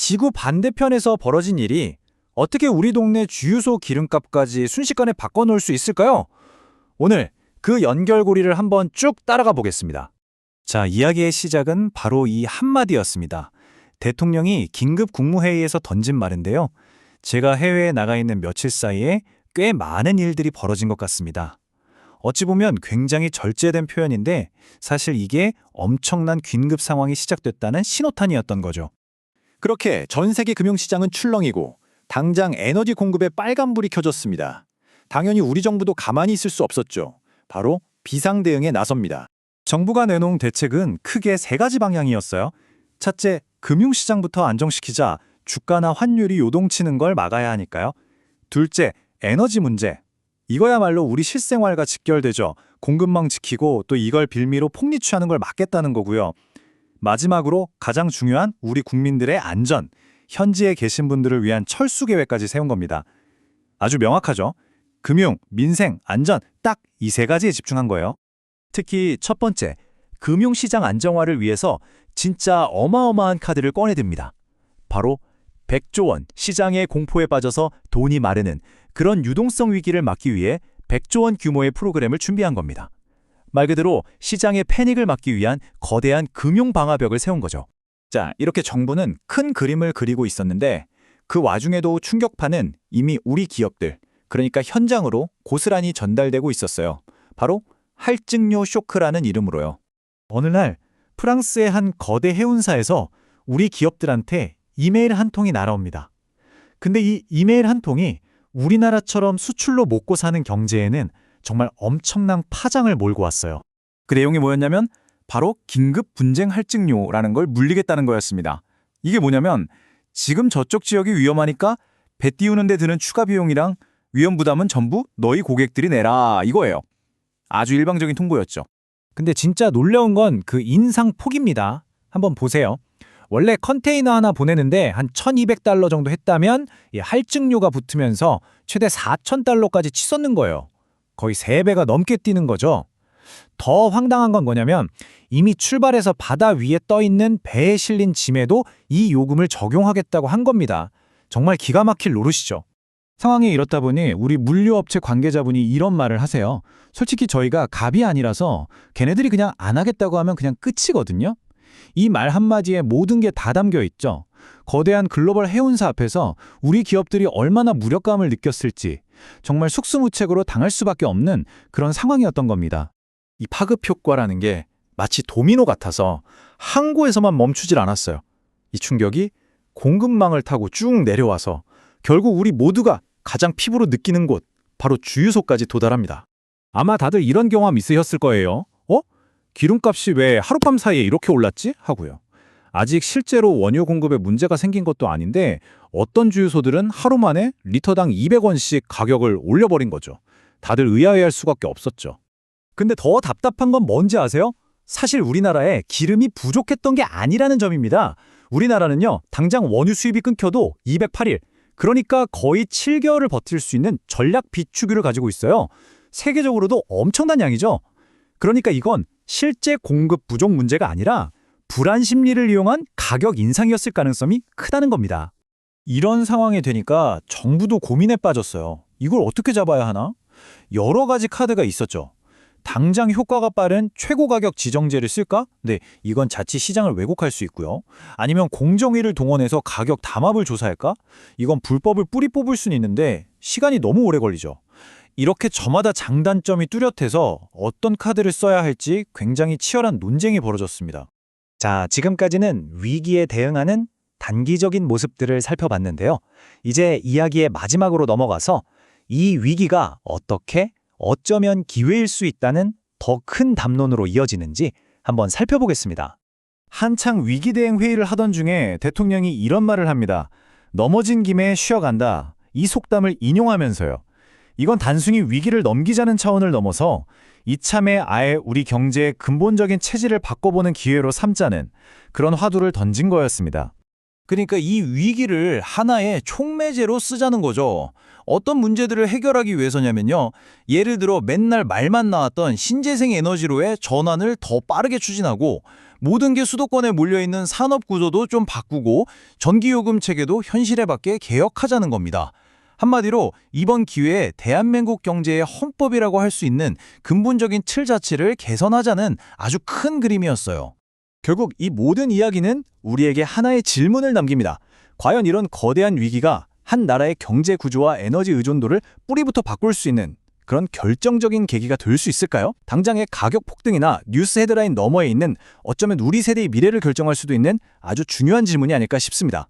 지구 반대편에서 벌어진 일이 어떻게 우리 동네 주유소 기름값까지 순식간에 바꿔놓을 수 있을까요? 오늘 그 연결고리를 한번 쭉 따라가 보겠습니다. 자, 이야기의 시작은 바로 이 한마디였습니다. 대통령이 긴급 국무회의에서 던진 말인데요. 제가 해외에 나가 있는 며칠 사이에 꽤 많은 일들이 벌어진 것 같습니다. 어찌 보면 굉장히 절제된 표현인데 사실 이게 엄청난 긴급 상황이 시작됐다는 신호탄이었던 거죠. 그렇게 전 세계 금융시장은 출렁이고 당장 에너지 공급에 빨간불이 켜졌습니다. 당연히 우리 정부도 가만히 있을 수 없었죠. 바로 비상대응에 나섭니다. 정부가 내놓은 대책은 크게 세 가지 방향이었어요. 첫째, 금융시장부터 안정시키자. 주가나 환율이 요동치는 걸 막아야 하니까요. 둘째, 에너지 문제. 이거야말로 우리 실생활과 직결되죠. 공급망 지키고 또 이걸 빌미로 폭리 취하는 걸 막겠다는 거고요. 마지막으로 가장 중요한 우리 국민들의 안전. 현지에 계신 분들을 위한 철수 계획까지 세운 겁니다. 아주 명확하죠. 금융, 민생, 안전 딱 이 세 가지에 집중한 거예요. 특히 첫 번째, 금융시장 안정화를 위해서 진짜 어마어마한 카드를 꺼내듭니다. 바로 100조 원 시장의 공포에 빠져서 돈이 마르는 그런 유동성 위기를 막기 위해 100조 원 규모의 프로그램을 준비한 겁니다. 말 그대로 시장의 패닉을 막기 위한 거대한 금융 방화벽을 세운 거죠. 자, 이렇게 정부는 큰 그림을 그리고 있었는데 그 와중에도 충격파는 이미 우리 기업들, 그러니까 현장으로 고스란히 전달되고 있었어요. 바로 할증료 쇼크라는 이름으로요. 어느 날 프랑스의 한 거대 해운사에서 우리 기업들한테 이메일 한 통이 날아옵니다. 근데 이 이메일 한 통이 우리나라처럼 수출로 먹고 사는 경제에는 정말 엄청난 파장을 몰고 왔어요. 그 내용이 뭐였냐면 바로 긴급 분쟁 할증료라는 걸 물리겠다는 거였습니다. 이게 뭐냐면 지금 저쪽 지역이 위험하니까 배 띄우는 데 드는 추가 비용이랑 위험 부담은 전부 너희 고객들이 내라 이거예요. 아주 일방적인 통보였죠. 근데 진짜 놀라운 건 그 인상폭입니다. 한번 보세요. 원래 컨테이너 하나 보내는데 한 1,200달러 정도 했다면 이 할증료가 붙으면서 최대 4,000달러까지 치솟는 거예요. 거의 3배가 넘게 뛰는 거죠. 더 황당한 건 뭐냐면 이미 출발해서 바다 위에 떠 있는 배에 실린 짐에도 이 요금을 적용하겠다고 한 겁니다. 정말 기가 막힐 노릇이죠. 상황이 이렇다 보니 우리 물류업체 관계자분이 이런 말을 하세요. 솔직히 저희가 갑이 아니라서 걔네들이 그냥 안 하겠다고 하면 그냥 끝이거든요. 이 말 한마디에 모든 게 다 담겨 있죠. 거대한 글로벌 해운사 앞에서 우리 기업들이 얼마나 무력감을 느꼈을지 정말 속수무책으로 당할 수밖에 없는 그런 상황이었던 겁니다. 이 파급 효과라는 게 마치 도미노 같아서 한 곳에서만 멈추질 않았어요. 이 충격이 공급망을 타고 쭉 내려와서 결국 우리 모두가 가장 피부로 느끼는 곳, 바로 주유소까지 도달합니다. 아마 다들 이런 경험 있으셨을 거예요. 기름값이 왜 하룻밤 사이에 이렇게 올랐지? 하고요. 아직 실제로 원유 공급에 문제가 생긴 것도 아닌데 어떤 주유소들은 하루 만에 리터당 200원씩 가격을 올려버린 거죠. 다들 의아해할 수밖에 없었죠. 근데 더 답답한 건 뭔지 아세요? 사실 우리나라에 기름이 부족했던 게 아니라는 점입니다. 우리나라는요, 당장 원유 수입이 끊겨도 208일, 그러니까 거의 7개월을 버틸 수 있는 전략 비축유를 가지고 있어요. 세계적으로도 엄청난 양이죠. 그러니까 이건 실제 공급 부족 문제가 아니라 불안 심리를 이용한 가격 인상이었을 가능성이 크다는 겁니다. 이런 상황이 되니까 정부도 고민에 빠졌어요. 이걸 어떻게 잡아야 하나? 여러 가지 카드가 있었죠. 당장 효과가 빠른 최고 가격 지정제를 쓸까? 네, 이건 자칫 시장을 왜곡할 수 있고요. 아니면 공정위를 동원해서 가격 담합을 조사할까? 이건 불법을 뿌리 뽑을 수는 있는데 시간이 너무 오래 걸리죠. 이렇게 저마다 장단점이 뚜렷해서 어떤 카드를 써야 할지 굉장히 치열한 논쟁이 벌어졌습니다. 자, 지금까지는 위기에 대응하는 단기적인 모습들을 살펴봤는데요. 이제 이야기의 마지막으로 넘어가서 이 위기가 어떻게, 어쩌면 기회일 수 있다는 더 큰 담론으로 이어지는지 한번 살펴보겠습니다. 한창 위기 대응 회의를 하던 중에 대통령이 이런 말을 합니다. 넘어진 김에 쉬어간다. 이 속담을 인용하면서요. 이건 단순히 위기를 넘기자는 차원을 넘어서 이참에 아예 우리 경제의 근본적인 체질을 바꿔보는 기회로 삼자는 그런 화두를 던진 거였습니다. 그러니까 이 위기를 하나의 촉매제로 쓰자는 거죠. 어떤 문제들을 해결하기 위해서냐면요. 예를 들어 맨날 말만 나왔던 신재생 에너지로의 전환을 더 빠르게 추진하고 모든 게 수도권에 몰려있는 산업 구조도 좀 바꾸고 전기요금 체계도 현실에 맞게 개혁하자는 겁니다. 한마디로 이번 기회에 대한민국 경제의 헌법이라고 할 수 있는 근본적인 틀 자체를 개선하자는 아주 큰 그림이었어요. 결국 이 모든 이야기는 우리에게 하나의 질문을 남깁니다. 과연 이런 거대한 위기가 한 나라의 경제 구조와 에너지 의존도를 뿌리부터 바꿀 수 있는 그런 결정적인 계기가 될 수 있을까요? 당장의 가격 폭등이나 뉴스 헤드라인 너머에 있는 어쩌면 우리 세대의 미래를 결정할 수도 있는 아주 중요한 질문이 아닐까 싶습니다.